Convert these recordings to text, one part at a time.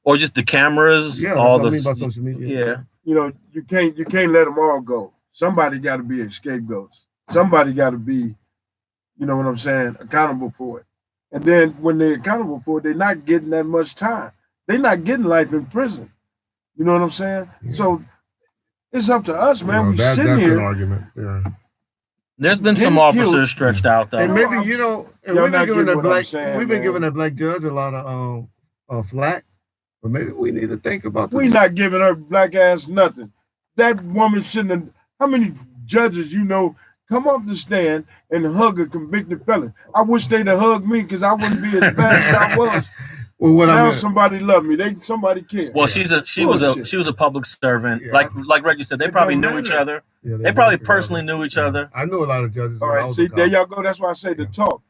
or just the cameras. Yeah, all that's the what I mean by social media. Yeah, you know, you can't let them all go. Somebody got to be a scapegoat. Somebody got to be, you know what I'm saying, accountable for it. And then when they're accountable for it, they're not getting that much time. They're not getting life in prison. You know what I'm saying? Yeah. So it's up to us, man. No, we sitting that's here. An argument. Yeah. There's been some officers stretched out though. And maybe you know, and we've been giving that black judge a lot of flack, but maybe we need to think about. We're not giving her black ass nothing. That woman shouldn't have. How many judges you know come off the stand and hug a convicted felon? I wish they'd have hugged me because I wouldn't be as bad as I was. Well, now somebody loved me. Somebody cared. Well, she was a public servant. Yeah. Like Reggie said, they probably knew each other. Yeah, they probably personally knew each other. I knew a lot of judges. All right, see, there y'all go. That's why I say the talk.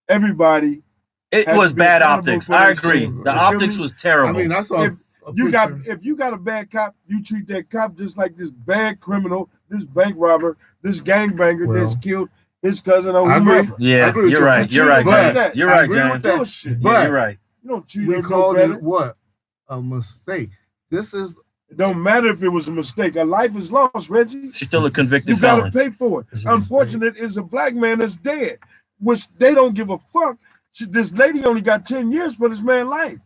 Everybody. It was bad optics. I agree. The optics was terrible. I mean, I saw. If you got a bad cop, you treat that cop just like this bad criminal, this bank robber, this gangbanger that's killed his cousin or whoever. Yeah, you're right. You're right, James. You're right, James. But you're right. You don't treat we called it what? A mistake. This is. It don't matter if it was a mistake. A life is lost, Reggie. She's still a convicted felon. You got to pay for it. Unfortunate is a black man that's dead, which they don't give a fuck. This lady only got 10 years for this man's life.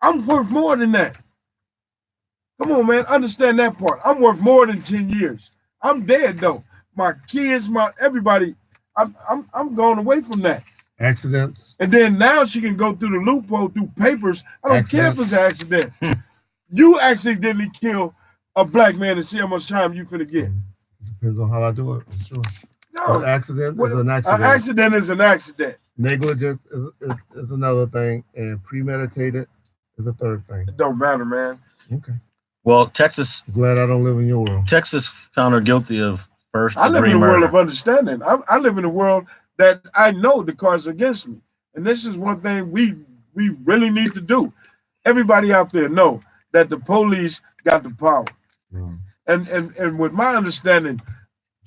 I'm worth more than that. Come on, man. Understand that part. I'm worth more than 10 years. I'm dead though. My kids, everybody. I'm going away from that. Accidents. And then now she can go through the loophole through papers. I don't care if it's an accident. You accidentally kill a black man and see how much time you finna get. Depends on how I do it. Sure. No. An accident is an accident. An accident is an accident. Negligence is another thing, and premeditated is a third thing. It don't matter, man. Okay. Well, Texas. Glad I don't live in your world. Texas found her guilty of first degree murder. I live in a world of understanding. I live in a world that I know the cards against me, and this is one thing we really need to do. Everybody out there know that the police got the power, and with my understanding,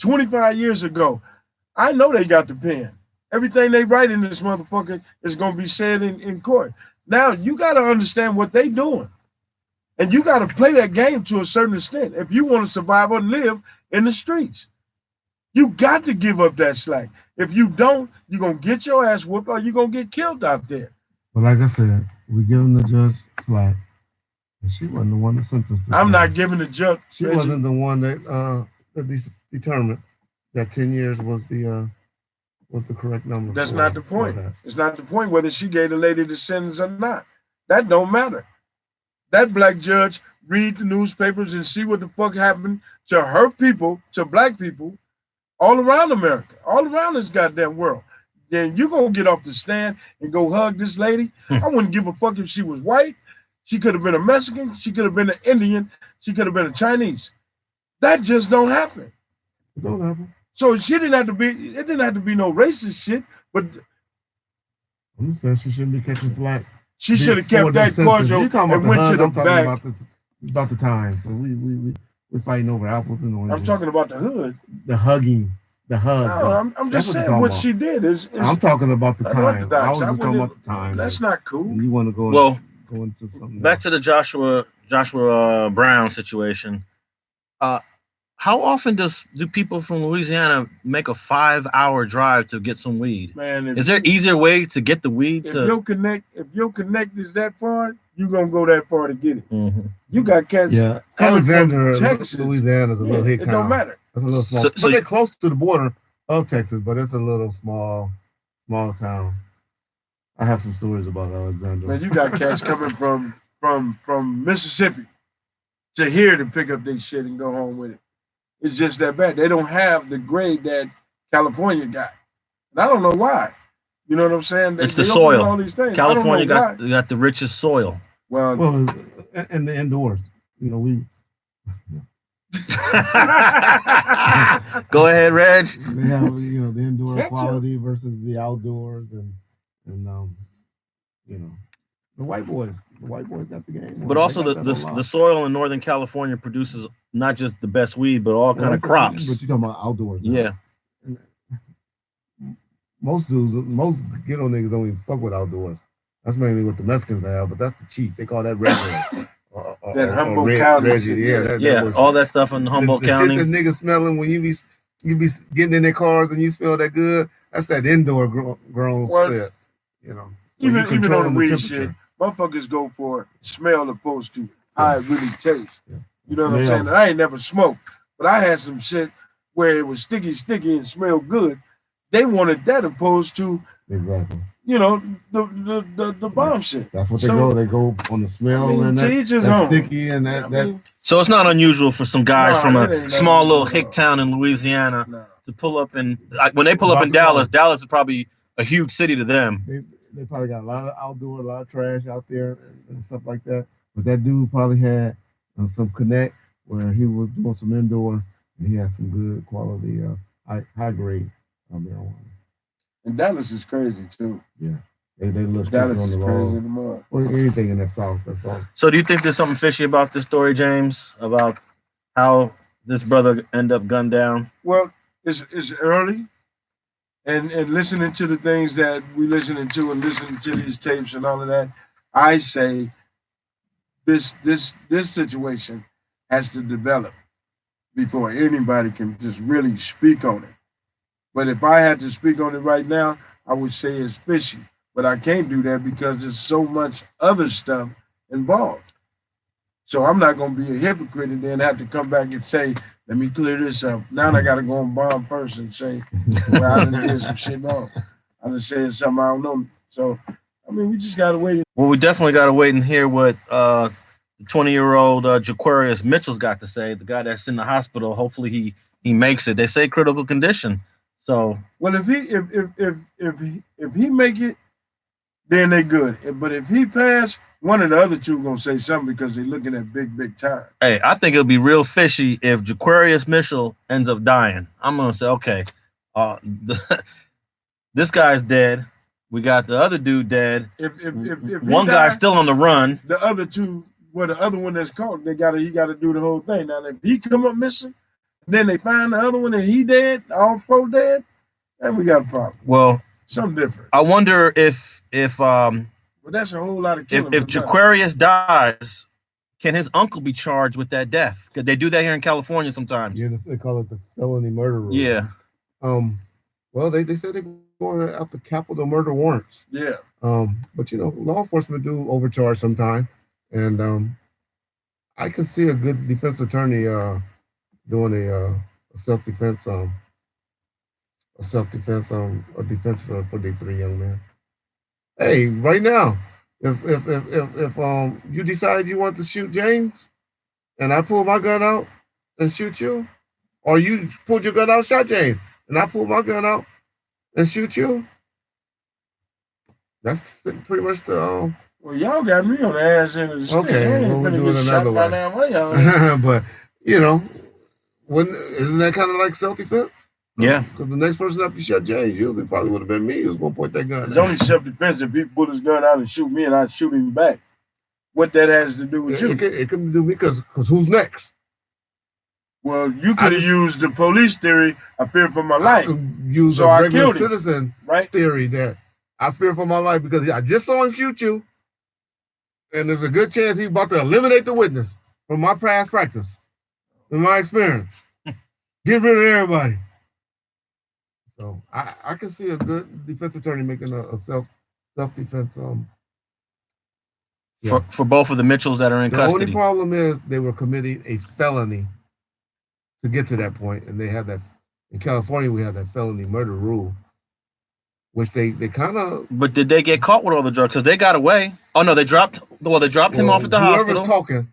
25 years ago, I know they got the pen. Everything they write in this motherfucker is gonna be said in court. Now you got to understand what they doing, and you got to play that game to a certain extent if you want to survive or live in the streets. You got to give up that slack. If you don't, you're gonna get your ass whooped or you're gonna get killed out there. But like I said, we're giving the judge slack. And she wasn't the one that sentenced her. I'm not giving the judge. She wasn't the one that determined that 10 years was the correct number. That's not the point. It's not the point whether she gave the lady the sentence or not. That don't matter. That black judge read the newspapers and see what the fuck happened to her people, to black people, all around America, all around this goddamn world. Then you gonna get off the stand and go hug this lady? I wouldn't give a fuck if she was white. She could have been a Mexican. She could have been an Indian. She could have been a Chinese. That just don't happen. It don't happen. So she didn't have to be. It didn't have to be no racist shit. But I'm just saying she shouldn't be catching flack. She should have kept that cordial and went to the back. About the time. So we're fighting over apples and oranges. I'm talking about the hood. The hugging. The hug. No, I'm just saying what she did is. I'm talking about the time. I was just talking about the time. That's not cool. You want to go into something back else. To the Joshua Brown situation. How often do people from Louisiana make a 5-hour drive to get some weed? Man, is there an easier way to get the weed? If your connect is that far, you're gonna go that far to get it. Mm-hmm. You got cats. Yeah, Alexander, Texas, Louisiana is a little hit. It don't matter. It's a little small, but they're close to the border of Texas, but it's a little small town. I have some stories about Alexander. Man, you got cats coming from Mississippi to here to pick up their shit and go home with it. It's just that bad. They don't have the grade that California got. And I don't know why. You know what I'm saying? It's the soil. All these things. California got the richest soil. Well, and the indoors. You know, we. Go ahead, Reg. They have, the indoor quality versus the outdoors, and the white boys. The white boys got the game. But also the soil in Northern California produces not just the best weed, but all kind of crops. But you're talking about outdoors. Yeah. Most ghetto niggas don't even fuck with outdoors. That's mainly what the Mexicans have, but that's the chief. They call that Reggie. That Humboldt County. Reggie, yeah, yeah, was, all that stuff in Humboldt the County. shit that niggas smelling when you be getting in their cars and you smell that good. That's that indoor grown shit. You know, even on the weed shit, motherfuckers go for smell opposed to how it really tastes. Yeah. You know what I'm saying? And I ain't never smoked, but I had some shit where it was sticky and smelled good. They wanted that opposed to exactly. You know, the bomb shit. That's what they go. They go on the smell and that's sticky and that. So it's not unusual for some guys from a small little hick town in Louisiana to pull up in. When they pull up in Dallas, Dallas is probably a huge city to them. They probably got a lot of outdoor, a lot of trash out there and stuff like that. But that dude probably had some connect where he was doing some indoor and he had some good quality, high grade marijuana. And Dallas is crazy too. Yeah, they look Dallas on the law. Or anything in that south. That's all. So, do you think there's something fishy about this story, James? About how this brother ended up gunned down? Well, it's early, and listening to the things that we listening to and listening to these tapes and all of that, I say this situation has to develop before anybody can just really speak on it. But if I had to speak on it right now, I would say it's fishy. But I can't do that because there's so much other stuff involved. So I'm not going to be a hypocrite and then have to come back and say, let me clear this up. Now I got to go on bomb first and say, well, I done did some shit wrong. I done said something I don't know. So, I mean, we just got to wait. Well, we definitely got to wait and hear what the 20-year-old Aquarius Mitchell's got to say. The guy that's in the hospital, hopefully he makes it. They say critical condition. So well, if he make it, then they good. But if he pass, one of the other two gonna say something because they're looking at big time. Hey, I think it'll be real fishy if Aquarius Mitchell ends up dying. I'm gonna say, okay, this guy's dead. We got the other dude dead. If one guy's still on the run, the other two, the other one that's caught, he got to do the whole thing. Now, if he come up missing. Then they find the other one and he dead, all four dead, and we got a problem. Well, something different. I wonder if well, that's a whole lot of killing. If Aquarius dies, can his uncle be charged with that death? Because they do that here in California sometimes. Yeah, they call it the felony murder rule. Yeah. Well, they said they're going after capital murder warrants. Yeah. But law enforcement do overcharge sometimes, and I can see a good defense attorney doing a self-defense, a defense for the three young men. Hey, right now, if you decide you want to shoot James, and I pull my gun out and shoot you, or you pulled your gun out, shot James, and I pull my gun out and shoot you, that's pretty much the. Well, y'all got me on the ass end of the stick. Okay, well, we'll do it another way. But isn't that kind of like self-defense? Yeah. Because the next person after you shot James usually probably would have been me who's going to point that gun. It's only self-defense if he pull his gun out and shoot me and I shoot him back. What that has to do with you? It could do me because who's next? Well, you could have used the police theory, I fear for my life. Use a regular citizen theory that I fear for my life because I just saw him shoot you and there's a good chance he's about to eliminate the witness from my past practice. In my experience, get rid of everybody. So I can see a good defense attorney making a self-defense. For both of the Mitchells that are in custody. The only problem is they were committing a felony to get to that point, and they have that in California. We have that felony murder rule, which they kind of. But did they get caught with all the drugs? Because they got away. Oh no, they dropped him off at the hospital. Whoever's talking.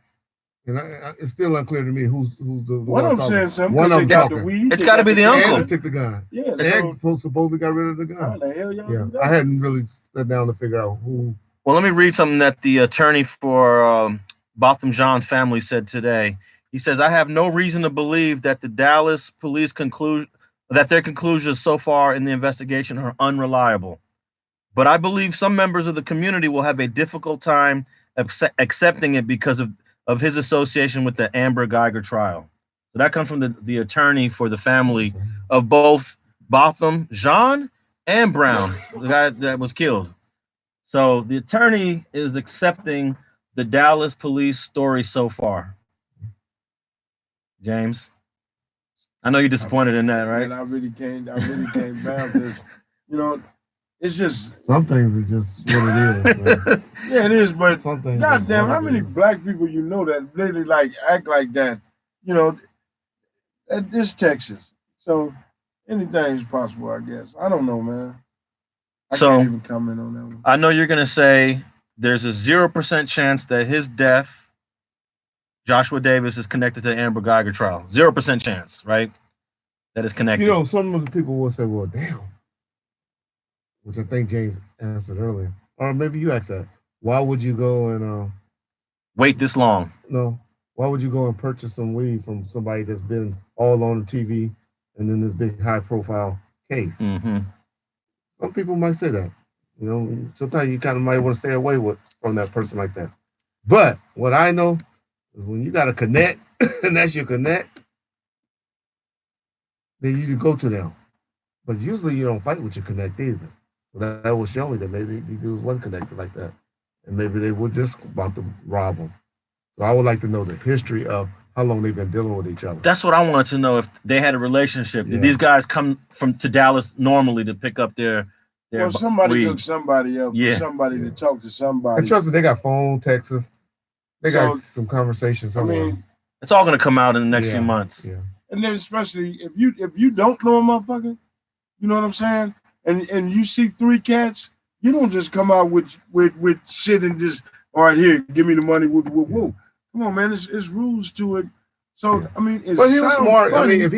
And it's still unclear to me who's the one of them saying something. One of them talking. It's got to be the uncle. And took the gun. Yeah, and supposedly got rid of the gun. How the hell y'all I hadn't really sat down to figure out who. Well, let me read something that the attorney for Botham Jean's family said today. He says, "I have no reason to believe that the Dallas police their conclusions so far in the investigation are unreliable, but I believe some members of the community will have a difficult time accepting it because of his association with the Amber Guyger trial." So that comes from the attorney for the family of both Botham Jean and Brown, the guy that was killed. So the attorney is accepting the Dallas police story so far. James, I know you're disappointed in that, right? And I really can't balance this. You know, it's just some things are just what it is. Man. Yeah, it is. But goddamn, how many black people you know that really like act like that? You know, this Texas, so anything is possible. I guess I don't know, man. I can't even comment on that one. I know you're gonna say there's a 0% chance that his death, Joshua Davis, is connected to the Amber Guyger trial. 0% chance, right? That is connected. You know, some of the people will say, "Well, damn," which I think James answered earlier, or maybe you asked that. Why would you go and wait this long? No, why would you go and purchase some weed from somebody that's been all on the TV and in this big high-profile case? Mm-hmm. Some people might say that. You know, sometimes you kind of might want to stay away from that person like that. But what I know is when you got to connect, and that's your connect, then you go to them. But usually you don't fight with your connect either. So that will show me that maybe these dudes wasn't connected like that. And maybe they were just about to rob them. So I would like to know the history of how long they've been dealing with each other. That's what I wanted to know, if they had a relationship. Yeah. Did these guys come to Dallas normally to pick up their well, somebody weed? Hooked somebody up. Yeah. Somebody to talk to somebody. And trust me, they got phone, texts. They got some conversations. I mean, it's all going to come out in the next few months. Yeah. And then especially if you don't know a motherfucker, you know what I'm saying? And you see 3 cats, you don't just come out with shit and just, all right, here, give me the money. Woo. Come on, man. It's rules to it. So I mean, but he was smart. Funny. I mean, if he had